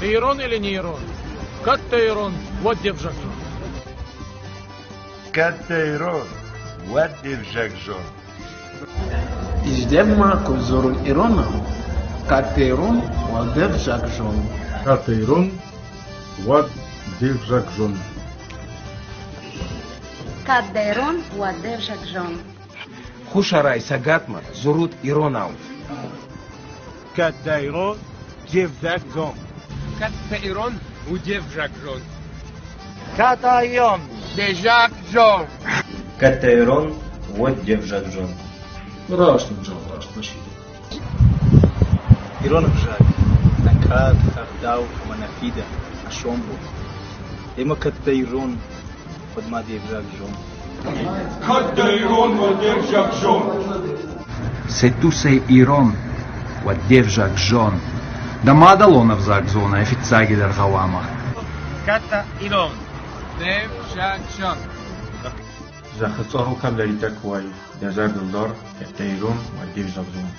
Ирон или не Ирон? Катта Ирон, вот где в Жакжон. Катта Ирон, вот где в Жакжон. Издевма кузорун Ирона, Катта Ирон, вот где в Жакжон. Катта Ирон, вот где в Жакжон. Катта Ирон, вот где в Жакжон. Хушарай Сагатма, Зурут Иронау. Катта Ирон, где в Жакжон. Катта Ирон, где в Жакжон. Катта Ирон, де Жакжон. Катта Ирон, вот где в Жакжон. Рашн Джон, Рашн. Ирон в Жак. Накад, Хардау, Манафида, Ашомбу. Ема Катта Ирон, под Маде в Жакжон. Катта Ирон, вот где в Жакжон. Сетусей Ирон, вот где в Жакжон. Да мадалона в Жакжон, официаги дергавама. Катта Ирон, де в Жакжон. Захацору каблери таквай, дезар дилдар, Катта Ирон, вот где в Жакжон.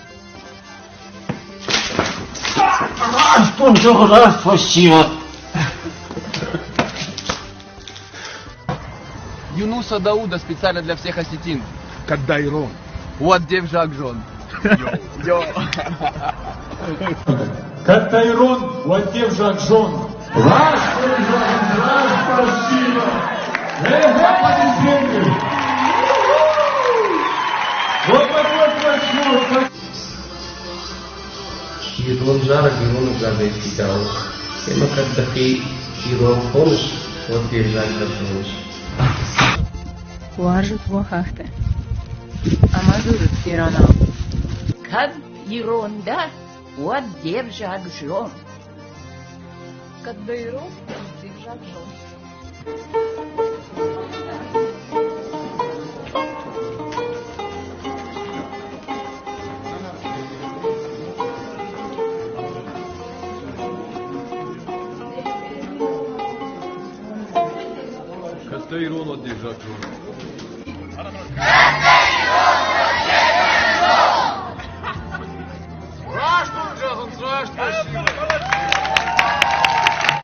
Спонсора, спасибо. Юнуса Дауда специально для всех осетин. Катта Ирон, вот где в Жакжон. Йо. Катта Ирон, вот где в Жакжон. Раз, спасибо. Аплодисменты. Вот такой большой. Ирон жара, Ирон жара искидал. Ема Каттахи Ирон помощь, вот где в Жакжон. Уажут вахахте. Амазурут Иронау. Кад Иронда, вот где в Жакжон. Катта Ирон, где в Жакжон. Катта Ирон, вот где в Жакжон.